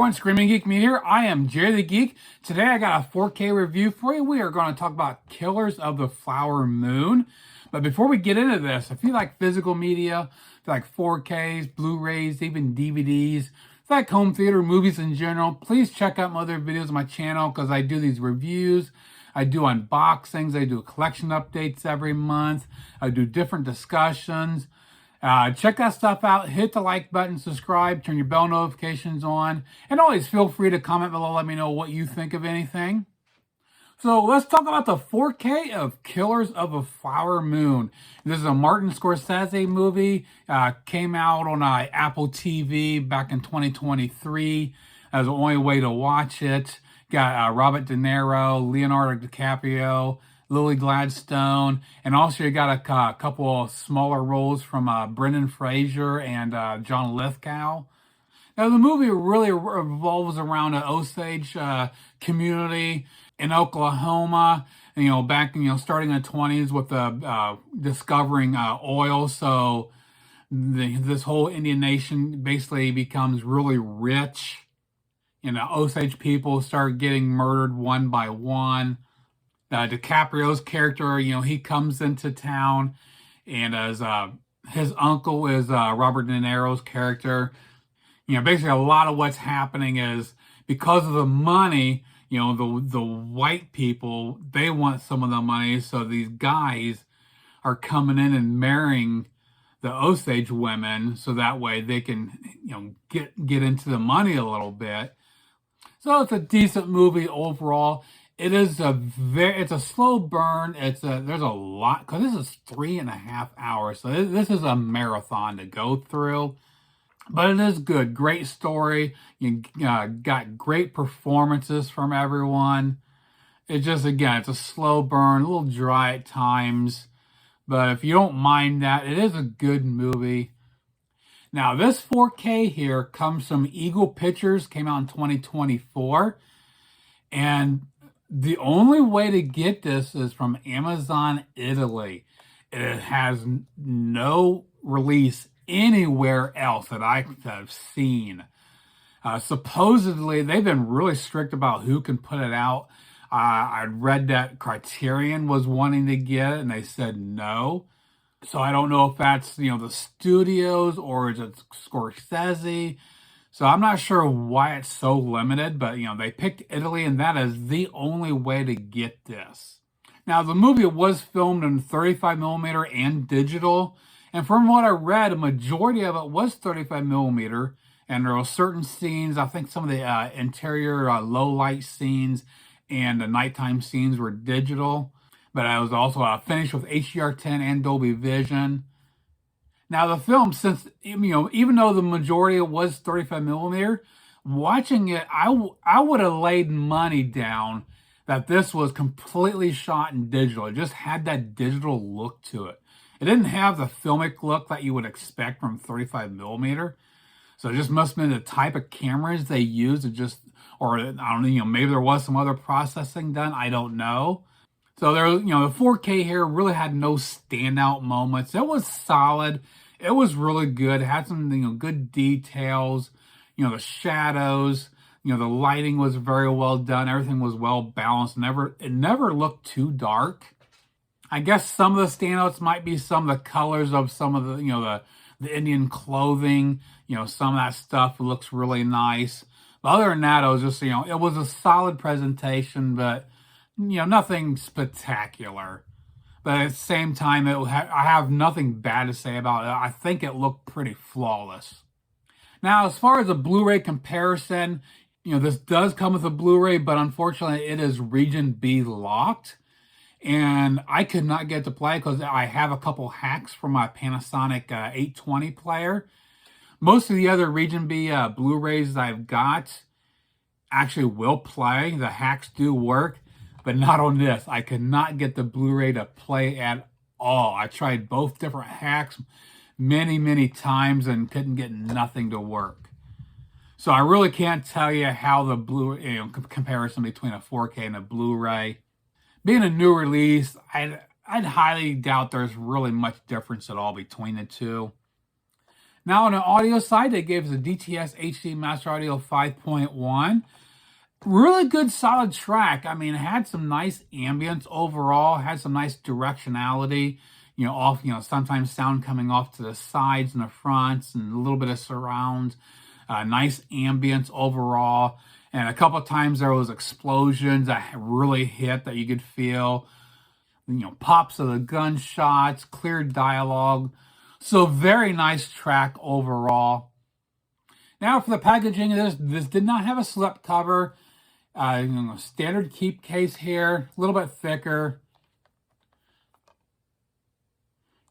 everyone, Screaming Geek Me here. I am Jerry the Geek. Today I got a 4K review for you. We are going to talk about Killers of the Flower Moon. But before we get into this, if you like physical media, if you like 4Ks, Blu-rays, even DVDs, if you like home theater movies in general, please check out my other videos on my channel because I do these reviews. I do unboxings. I do collection updates every month. I do different discussions. Check that stuff out. Hit the like button, subscribe, turn your bell notifications on, and always feel free to comment below. Let me know what you think of anything. So let's talk about the 4K of Killers of a Flower Moon. This is a Martin Scorsese movie. Came out on Apple TV back in 2023. As the only way to watch it. Got Robert De Niro, Leonardo DiCaprio, Lily Gladstone, and also you got a couple of smaller roles from Brendan Fraser and John Lithgow. Now the movie really revolves around an Osage community in Oklahoma. And, back starting in the 20s with discovering oil. So this whole Indian nation basically becomes really rich. Osage people start getting murdered one by one. DiCaprio's character, he comes into town, and as his uncle is Robert De Niro's character. Basically a lot of what's happening is because of the money, the white people, they want some of the money, so these guys are coming in and marrying the Osage women, so that way they can, get into the money a little bit. So it's a decent movie overall. It's a slow burn. There's a lot, because this is 3.5 hours. So this is a marathon to go through, but it is good. Great story. You got great performances from everyone. It's a slow burn, a little dry at times, but if you don't mind that, it is a good movie. Now, this 4K here comes from Eagle Pictures, came out in 2024, and the only way to get this is from Amazon Italy. It has no release anywhere else that I have seen. Supposedly, they've been really strict about who can put it out. I read that Criterion was wanting to get it, and they said no. So I don't know if that's, the studios or is it Scorsese. So I'm not sure why it's so limited, but, they picked Italy, and that is the only way to get this. Now, the movie was filmed in 35 millimeter and digital. And from what I read, a majority of it was 35 millimeter. And there were certain scenes, I think some of the interior low light scenes and the nighttime scenes were digital. But I was also finished with HDR10 and Dolby Vision. Now the film, since even though the majority was 35 millimeter, watching it, I would have laid money down that this was completely shot in digital. It just had that digital look to it. It didn't have the filmic look that you would expect from 35 millimeter. So it just must have been the type of cameras they used. Or I don't know, maybe there was some other processing done. I don't know. So there, the 4K here really had no standout moments. It was solid. It was really good. It had some, good details. The shadows. The lighting was very well done. Everything was well balanced. It never looked too dark. I guess some of the standouts might be some of the colors of some of the, the Indian clothing. Some of that stuff looks really nice. But other than that, it was just, it was a solid presentation, but nothing spectacular. But at the same time, I have nothing bad to say about it. I think it looked pretty flawless. Now, as far as a Blu-ray comparison, this does come with a Blu-ray, but unfortunately, it is Region B locked. And I could not get to play because I have a couple hacks from my Panasonic 820 player. Most of the other Region B Blu-rays I've got actually will play. The hacks do work, but not on this. I could not get the Blu-ray to play at all. I tried both different hacks many, many times and couldn't get nothing to work. So I really can't tell you how the comparison between a 4K and a Blu-ray. Being a new release, I'd highly doubt there's really much difference at all between the two. Now on the audio side, they gave us a DTS HD Master Audio 5.1. Really good solid track. I mean, it had some nice ambience overall, had some nice directionality, sometimes sound coming off to the sides and the fronts and a little bit of surround. Nice ambience overall. And a couple of times there was explosions that really hit that you could feel. Pops of the gunshots, clear dialogue. So very nice track overall. Now for the packaging of this did not have a slip cover. Standard keep case here, a little bit thicker.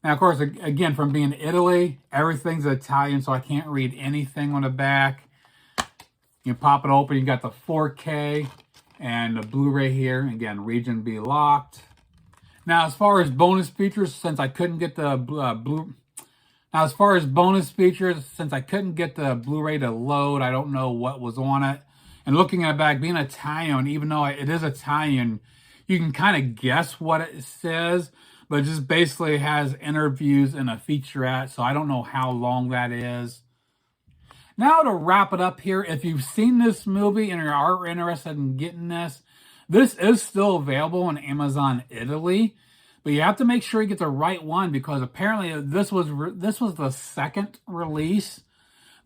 Now, of course, again, from being Italy, everything's Italian, so I can't read anything on the back. You pop it open, you got the 4K and the Blu-ray here. Again, region B locked. Now, as far as bonus features, since I couldn't get the Blu-ray to load, I don't know what was on it. And looking at it back, being Italian, even though it is Italian, you can kind of guess what it says, but it just basically has interviews and a featurette, so I don't know how long that is. Now to wrap it up here, if you've seen this movie and are interested in getting this is still available on Amazon Italy, but you have to make sure you get the right one because apparently this was the second release.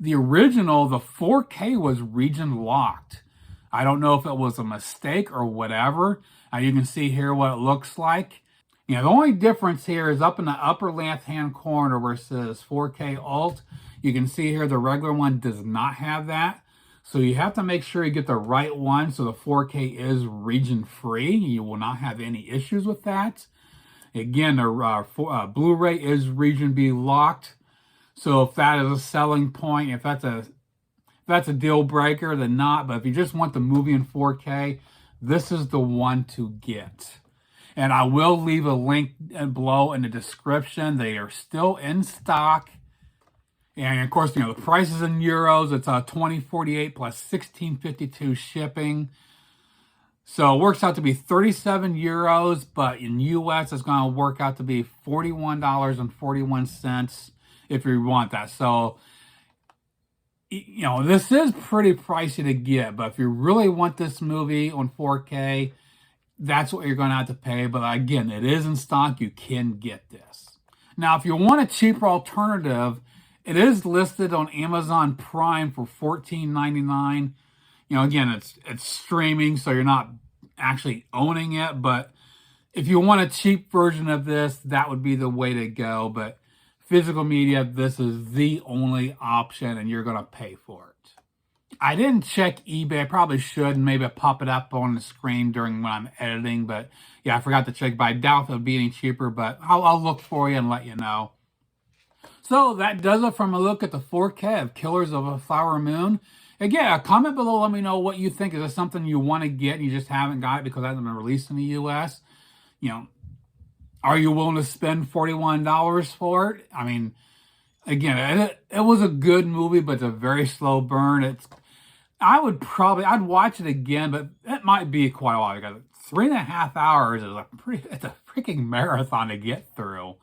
The original, the 4K, was region locked. I don't know if it was a mistake or whatever. You can see here what it looks like. The only difference here is up in the upper left-hand corner where it says 4K Alt. You can see here the regular one does not have that. So you have to make sure you get the right one so the 4K is region-free. You will not have any issues with that. Again, the Blu-ray is region B locked. So if that is a selling point, if that's a deal breaker, then not. But if you just want the movie in 4K, this is the one to get. And I will leave a link below in the description. They are still in stock. And of course, the price is in euros. It's $20.48 plus $16.52 shipping. So it works out to be 37 euros, but in US, it's going to work out to be $41.41 if you want that. So, this is pretty pricey to get, but if you really want this movie on 4K, that's what you're going to have to pay. But again, it is in stock. You can get this. Now, if you want a cheaper alternative, it is listed on Amazon Prime for $14.99. Again, it's streaming, so you're not actually owning it. But if you want a cheap version of this, that would be the way to go. But physical media, this is the only option, and you're going to pay for it. I didn't check eBay. I probably should, and maybe pop it up on the screen during when I'm editing. But yeah, I forgot to check. But I doubt if it'll be any cheaper. But I'll look for you and let you know. So that does it from a look at the 4K of Killers of a Flower Moon. Again, comment below. Let me know what you think. Is this something you want to get and you just haven't got it because it hasn't been released in the U.S.? Are you willing to spend $41 for it? I mean, again, it was a good movie, but it's a very slow burn. I'd watch it again, but it might be quite a while because 3.5 hours is it's a freaking marathon to get through.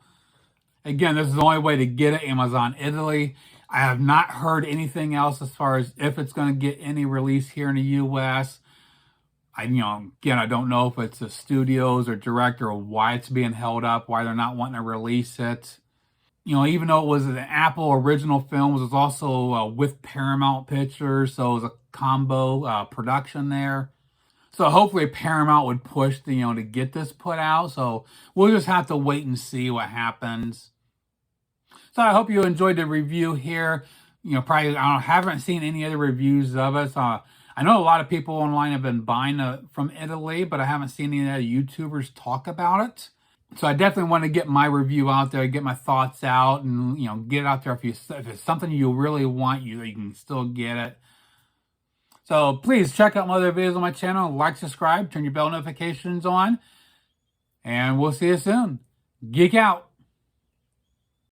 Again, this is the only way to get it, Amazon Italy. I have not heard anything else as far as if it's going to get any release here in the U.S. Again, I don't know if it's the studios or director or why it's being held up, why they're not wanting to release it. Even though it was an Apple original film, it was also with Paramount Pictures, so it was a combo production there. So hopefully Paramount would push to get this put out. So we'll just have to wait and see what happens. So I hope you enjoyed the review here. Probably I haven't seen any other reviews of it. I know a lot of people online have been buying from Italy, but I haven't seen any other YouTubers talk about it. So I definitely want to get my review out there, get my thoughts out, and get it out there. If it's something you really want, you can still get it. So please check out my other videos on my channel. Like, subscribe, turn your bell notifications on, and we'll see you soon. Geek out.